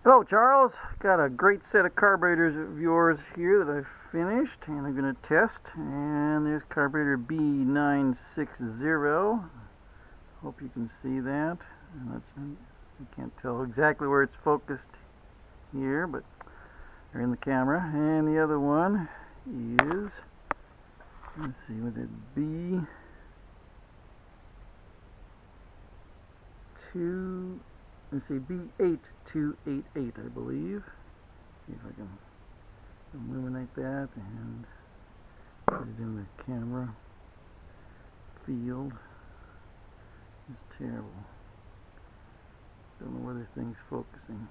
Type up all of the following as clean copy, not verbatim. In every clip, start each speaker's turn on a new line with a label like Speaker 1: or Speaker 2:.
Speaker 1: Hello, Charles. Got a great set of carburetors of yours here that I've finished, and I'm going to test. And there's carburetor B960. Hope you can see that. You can't tell exactly where it's focused here, but they're in the camera. And the other one is, let's see, with it B8288, I believe. See if I can illuminate that and put it in the camera field. It's terrible. Don't know where this thing's focusing.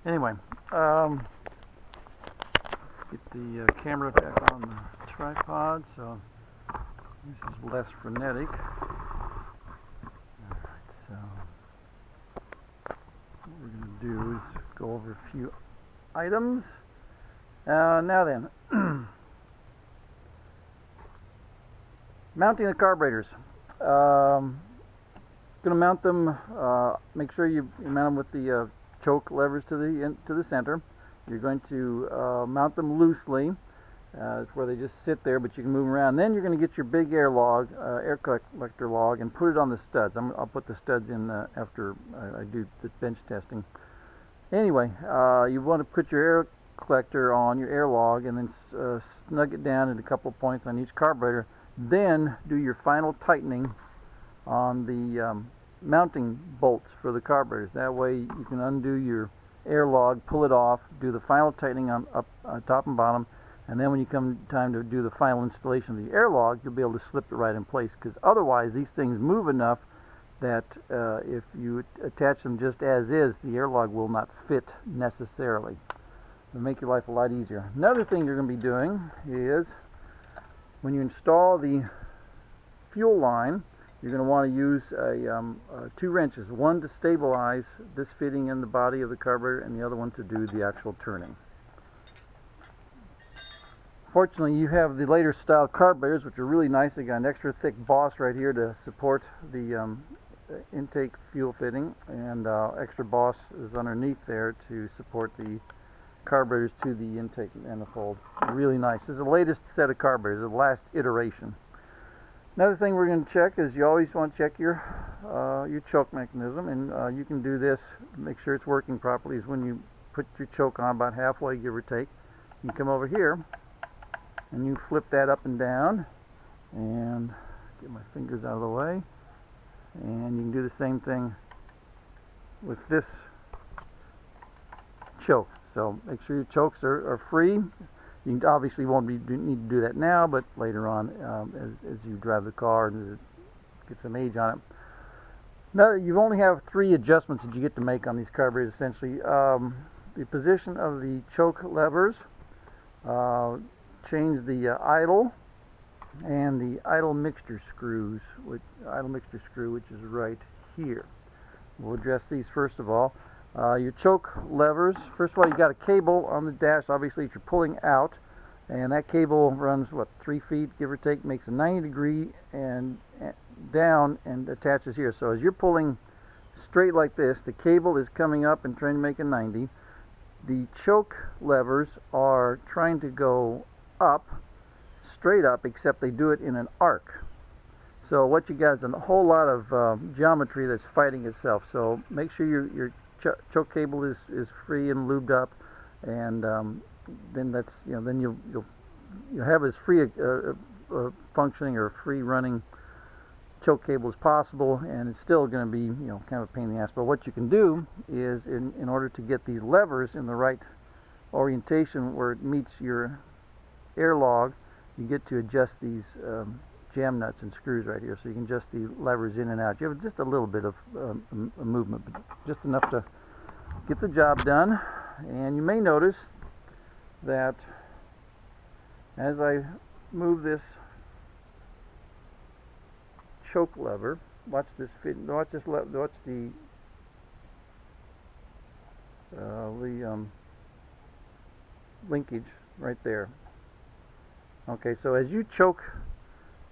Speaker 1: Anyway, get the camera back on the tripod so this is less frenetic. So what we're going to do is go over a few items. Now then, mounting the carburetors. Going to mount them. Make sure you mount them with the choke levers to the center. You're going to mount them loosely. It's where they just sit there, but you can move them around. Then you're going to get your big air collector log, and put it on the studs. I'll put the studs in after I do the bench testing. Anyway, you want to put your air collector on your air log, and then snug it down at a couple of points on each carburetor. Then do your final tightening on the mounting bolts for the carburetors. That way you can undo your air log, pull it off, do the final tightening on top and bottom. And then when you come time to do the final installation of the air log, you'll be able to slip it right in place, because otherwise these things move enough that if you attach them just as is, the air log will not fit necessarily. It'll make your life a lot easier. Another thing you're going to be doing is, when you install the fuel line, you're going to want to use 2 wrenches, one to stabilize this fitting in the body of the carburetor and the other one to do the actual turning. Fortunately, you have the later style carburetors, which are really nice. They got an extra thick boss right here to support the intake fuel fitting, and extra boss is underneath there to support the carburetors to the intake manifold. Really nice. This is the latest set of carburetors, the last iteration. Another thing we're going to check is, you always want to check your choke mechanism, and you can do this, make sure it's working properly, is when you put your choke on about halfway, give or take. You come over here and you flip that up and down, and get my fingers out of the way, and you can do the same thing with this choke. So make sure your chokes are free. You obviously won't need to do that now, but later on, as you drive the car and get some age on it. Now, you only have 3 adjustments that you get to make on these carburetors, essentially. The position of the choke levers, change the idle, and the idle mixture screws, which is right here. We'll address these first of all. Your choke levers, first of all, you got a cable on the dash, obviously, if you're pulling out, and that cable runs, what, 3 feet, give or take, makes a 90-degree and down and attaches here. So as you're pulling straight like this, the cable is coming up and trying to make a 90. The choke levers are trying to go up, straight up, except they do it in an arc. So what you got is a whole lot of geometry that's fighting itself. So make sure your choke cable is free and lubed up, and then that's, then you'll have as free a functioning or free running choke cable as possible, and it's still going to be kind of a pain in the ass. But what you can do is, in order to get these levers in the right orientation where it meets your air log, you get to adjust these jam nuts and screws right here, so you can adjust the levers in and out. You have just a little bit of a movement, but just enough to get the job done. And you may notice that as I move this choke lever, watch the linkage right there. Okay, so as you choke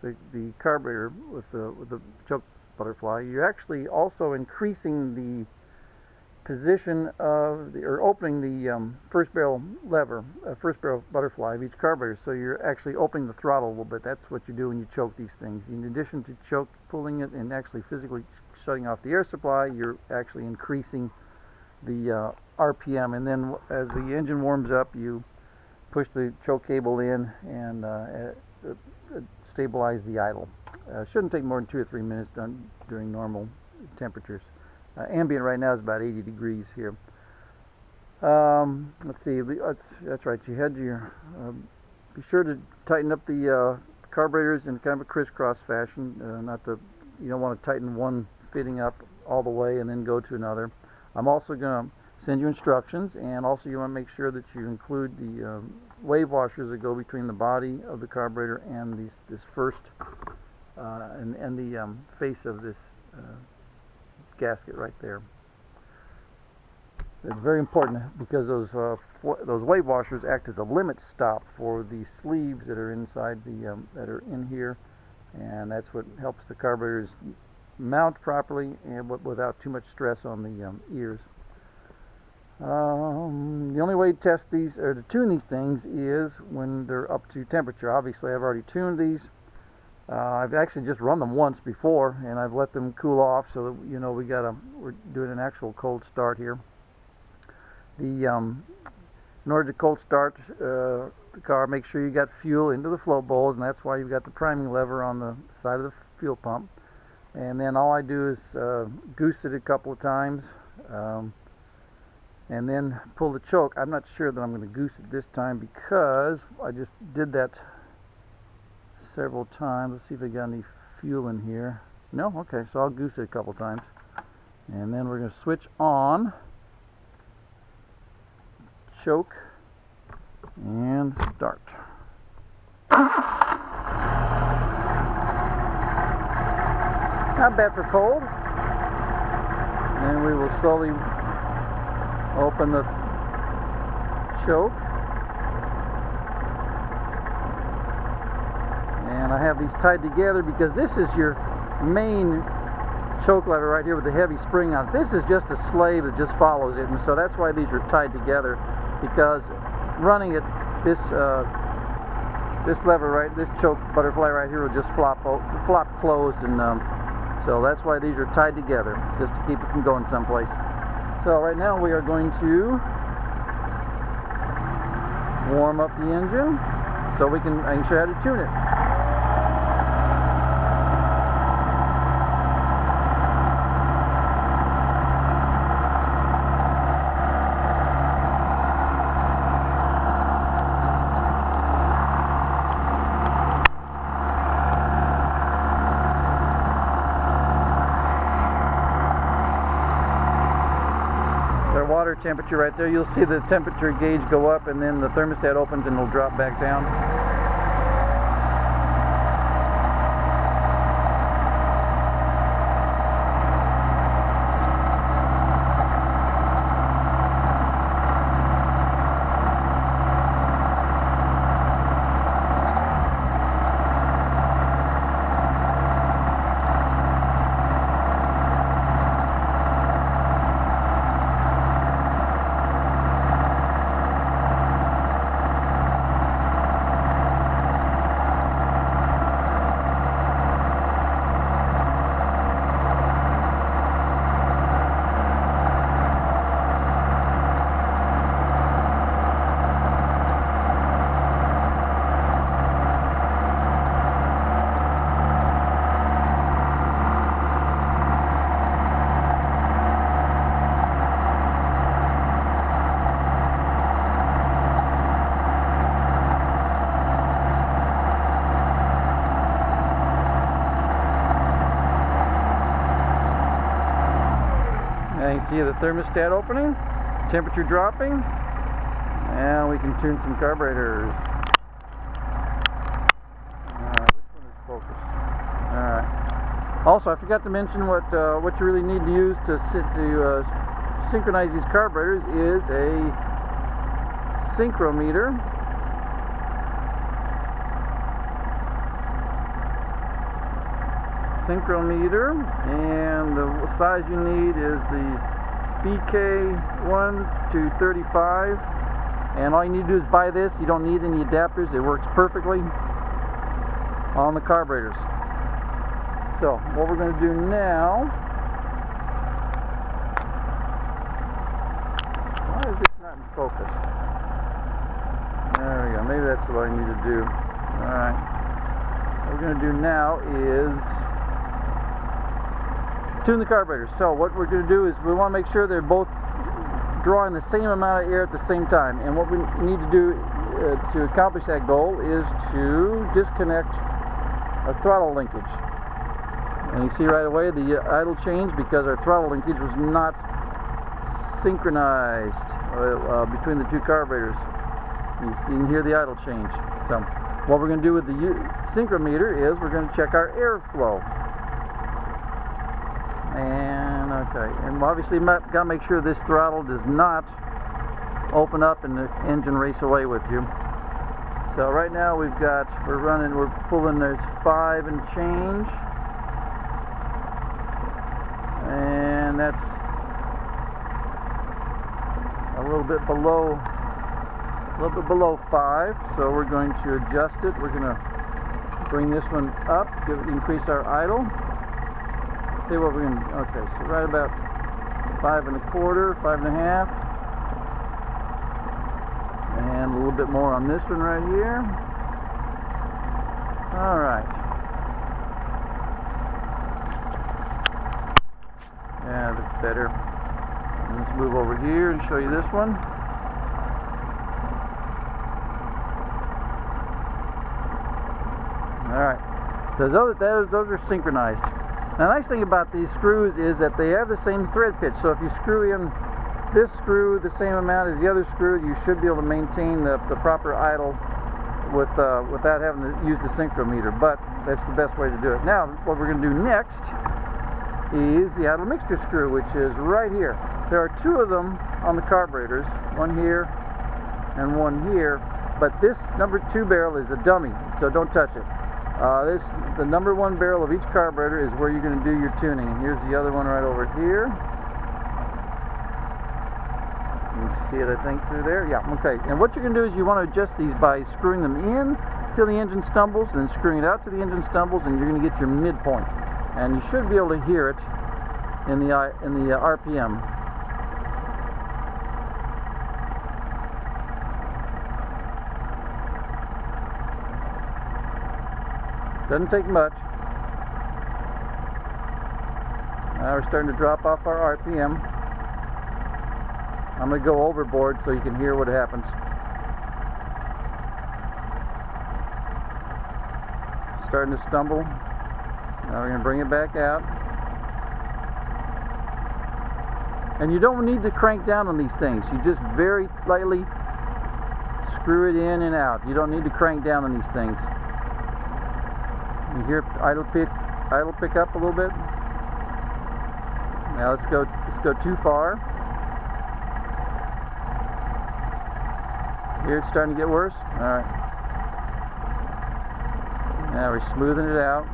Speaker 1: the carburetor with the choke butterfly, you're actually also increasing the position of or opening the first barrel lever, first barrel butterfly of each carburetor. So you're actually opening the throttle a little bit. That's what you do when you choke these things. In addition to pulling it and actually physically shutting off the air supply, you're actually increasing the RPM. And then as the engine warms up, you push the choke cable in and stabilize the idle. Shouldn't take more than 2 or 3 minutes done during normal temperatures. Ambient right now is about 80 degrees here. Let's see, that's right, you had your, be sure to tighten up the carburetors in kind of a crisscross fashion. You don't want to tighten one fitting up all the way and then go to another. I'm also going to send you instructions, and also you want to make sure that you include the wave washers that go between the body of the carburetor and this first and the face of this gasket right there. It's very important because those wave washers act as a limit stop for the sleeves that are inside that are in here, and that's what helps the carburetors mount properly and without too much stress on the ears. The only way to test these or to tune these things is when they're up to temperature. Obviously, I've already tuned these. I've actually just run them once before, and I've let them cool off so that we're doing an actual cold start here. In order to cold start the car, make sure you got fuel into the float bowls, and that's why you've got the priming lever on the side of the fuel pump. And then all I do is goose it a couple of times, and then pull the choke. I'm not sure that I'm going to goose it this time because I just did that several times. Let's see if I got any fuel in here. No? Okay, so I'll goose it a couple times. And then we're going to switch on, choke, and start. Not bad for cold. And we will slowly open the choke. And I have these tied together because this is your main choke lever right here with the heavy spring on it. This is just a slave that just follows it, and so that's why these are tied together, because running it, this lever right, this choke butterfly right here will just flop closed, and so that's why these are tied together, just to keep it from going someplace. So right now we are going to warm up the engine so I can show you how to tune it. Water temperature right there. You'll see the temperature gauge go up, and then the thermostat opens and it'll drop back down. You can see the thermostat opening, temperature dropping, and we can tune some carburetors. Alright, which one is focused? Alright. Also, I forgot to mention what you really need to use to synchronize these carburetors is a synchrometer. And the size you need is the BK1235, and all you need to do is buy this. You don't need any adapters. It works perfectly on the carburetors. So what we're going to do now, why is this not in focus? There we go. Maybe that's what I need to do. Alright. What we're going to do now is tune the carburetors. So what we're going to do is we want to make sure they're both drawing the same amount of air at the same time. And what we need to do to accomplish that goal is to disconnect a throttle linkage. And you see right away the idle change because our throttle linkage was not synchronized between the two carburetors. You can hear the idle change. So what we're going to do with the synchrometer is we're going to check our airflow. And okay, and obviously got to make sure this throttle does not open up and the engine race away with you. So right now we're pulling this 5 and change, and that's a little bit below 5. So we're going to adjust it. We're going to bring this one up, increase our idle. See what we're going to, okay, so right about 5 1/4, 5 1/2, and a little bit more on this one right here. All right. Yeah, that's better. And let's move over here and show you this one. All right. So those are synchronized. The nice thing about these screws is that they have the same thread pitch. So if you screw in this screw the same amount as the other screw, you should be able to maintain the proper idle without having to use the synchrometer. But that's the best way to do it. Now, what we're going to do next is the idle mixture screw, which is right here. There are 2 of them on the carburetors, one here and one here. But this number 2 barrel is a dummy, so don't touch it. The number 1 barrel of each carburetor is where you're going to do your tuning. And here's the other one right over here. You can see it, I think, through there. Yeah, okay. And what you're going to do is you want to adjust these by screwing them in till the engine stumbles, then screwing it out till the engine stumbles, and you're going to get your midpoint. And you should be able to hear it in the RPM. Doesn't take much. Now we're starting to drop off our RPM. I'm going to go overboard so you can hear what happens. Starting to stumble. Now we're going to bring it back out. And you don't need to crank down on these things. You just very lightly screw it in and out. You don't need to crank down on these things. You hear idle pick up a little bit. Now let's go too far. Here it's starting to get worse. All right. Now we're smoothing it out.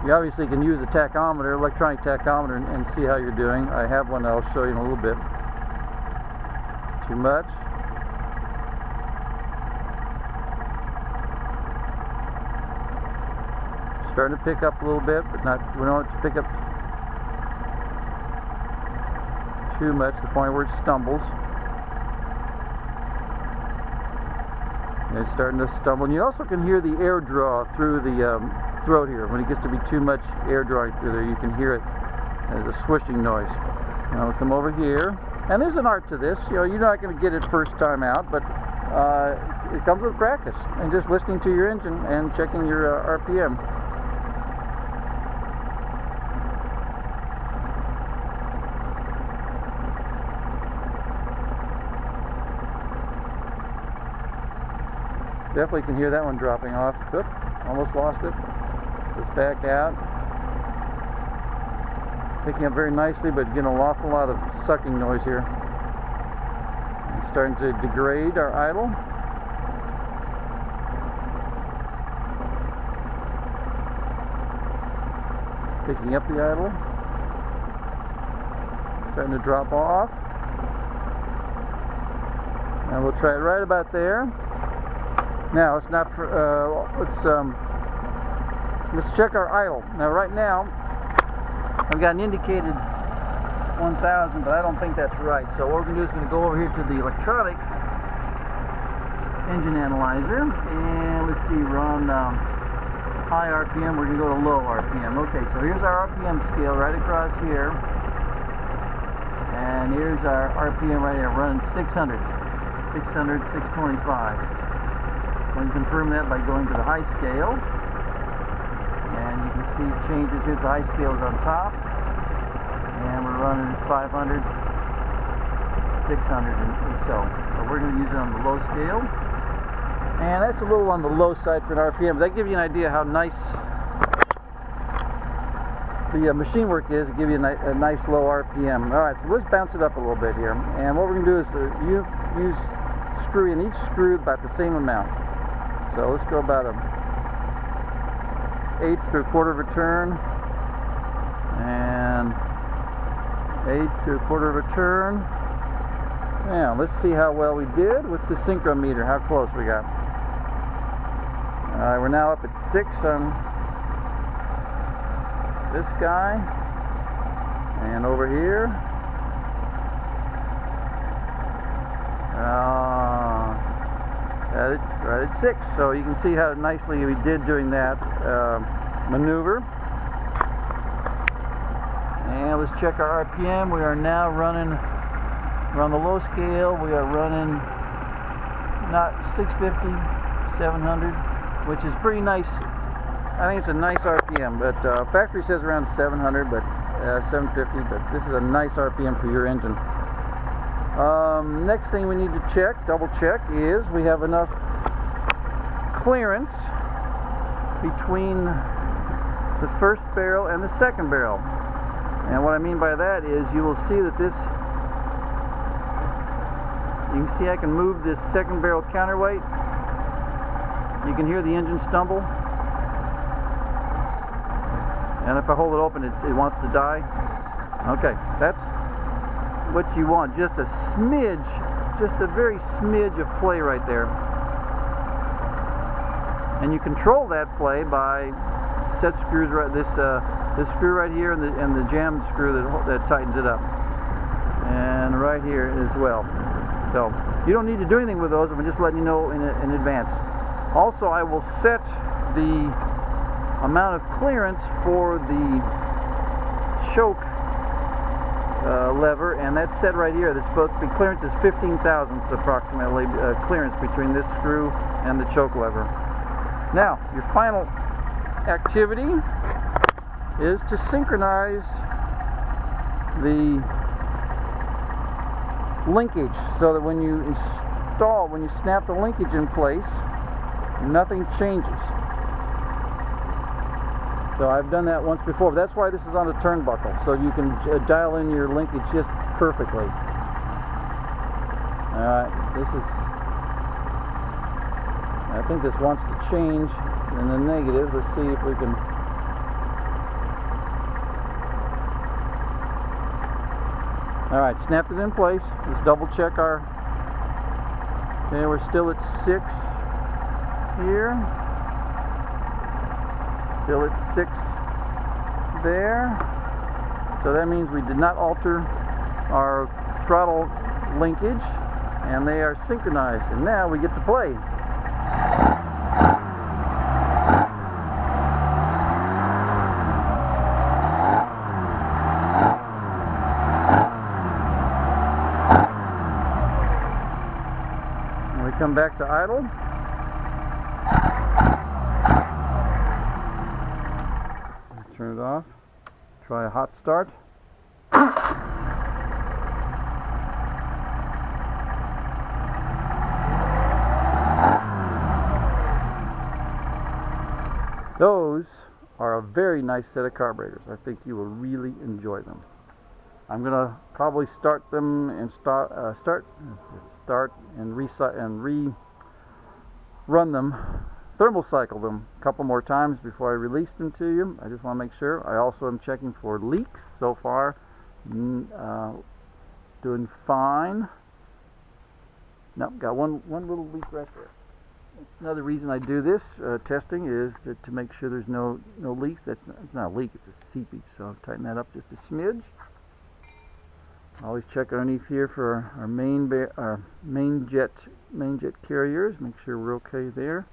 Speaker 1: You obviously can use a tachometer, electronic tachometer, and see how you're doing. I have one that I'll show you in a little bit. Too much. Starting to pick up a little bit, but we don't want it to pick up too much to the point where it stumbles. And it's starting to stumble. And you also can hear the air draw through the throat here. When it gets to be too much air drawing through there, you can hear it as a swishing noise. Now we'll come over here. And there's an art to this. You know, you're not going to get it first time out, but it comes with practice and just listening to your engine and checking your RPM. Definitely can hear that one dropping off. Oop, almost lost it. It's back out. Picking up very nicely, but getting an awful lot of sucking noise here. It's starting to degrade our idle. Picking up the idle. starting to drop off. And we'll try it right about there. Now let's check our idle. Now right now I've got an indicated 1000, but I don't think that's right. So what we're going to do is going to go over here to the electronic engine analyzer, and let's see, we're on high RPM, we're going to go to low RPM. Okay, so here's our RPM scale right across here, and here's our RPM right here, running 600, 625. We can confirm that by going to the high scale, and you can see changes here. The high scale is on top, and we're running 500, 600 and so. So we're going to use it on the low scale. And that's a little on the low side for an RPM, but that gives you an idea how nice the machine work is to give you a nice low RPM. Alright, so let's bounce it up a little bit here. And what we're going to do is use screw in each screw about the same amount. So let's go about an 1/8 to 1/4 of a turn, and 1/8 to 1/4 of a turn. Now let's see how well we did with the synchrometer, how close we got. We're now up at 6 on this guy, and over here right at 6. So you can see how nicely we did doing that maneuver. And let's check our RPM. We are now running, we're on the low scale, we are running not 650, 700, which is pretty nice. I think it's a nice RPM, but factory says around 700, but 750, but this is a nice RPM for your engine. Next thing we need to check, double check, is we have enough clearance between the first barrel and the second barrel. And what I mean by that is you will see that this, you can see I can move this second barrel counterweight. You can hear the engine stumble. And if I hold it open, it wants to die. Okay, that's what you want. Just a smidge, just a very smidge of play right there. And you control that play by set screws right. This screw right here, and the jam screw that tightens it up, and right here as well. So you don't need to do anything with those. I'm just letting you know in advance. Also, I will set the amount of clearance for the choke lever, and that's set right here. The clearance is 15 thousandths approximately clearance between this screw and the choke lever. Now, your final activity is to synchronize the linkage, so that when you snap the linkage in place, nothing changes. So I've done that once before. That's why this is on a turnbuckle, so you can dial in your linkage just perfectly. I think this wants to change in the negative. Let's see if we can. Alright, snapped it in place. Let's double check our. Okay, we're still at 6 here. Still at 6 there. So that means we did not alter our throttle linkage, and they are synchronized. And now we get to play. And we come back to idle. Turn it off. Try a hot start. Those are a very nice set of carburetors. I think you will really enjoy them. I'm going to probably start them and start and rerun them, thermal cycle them a couple more times before I release them to you. I just want to make sure. I also am checking for leaks. So far, Doing fine. Nope, got one little leak right there. That's another reason I do this testing, is that to make sure there's no leaks. It's not a leak, it's a seepage. So I'll tighten that up just a smidge. Always check underneath here for our main jet carriers. Make sure we're okay there.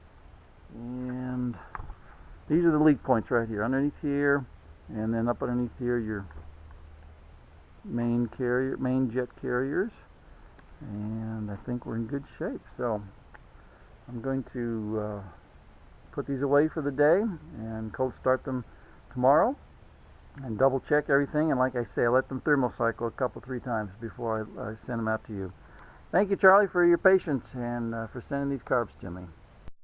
Speaker 1: And these are the leak points right here, underneath here, and then up underneath here your main jet carriers. And I think we're in good shape. So I'm going to put these away for the day and cold start them tomorrow and double check everything. And like I say, I let them thermocycle a 3 times before I send them out to you. Thank you, Charlie, for your patience and for sending these carbs to me.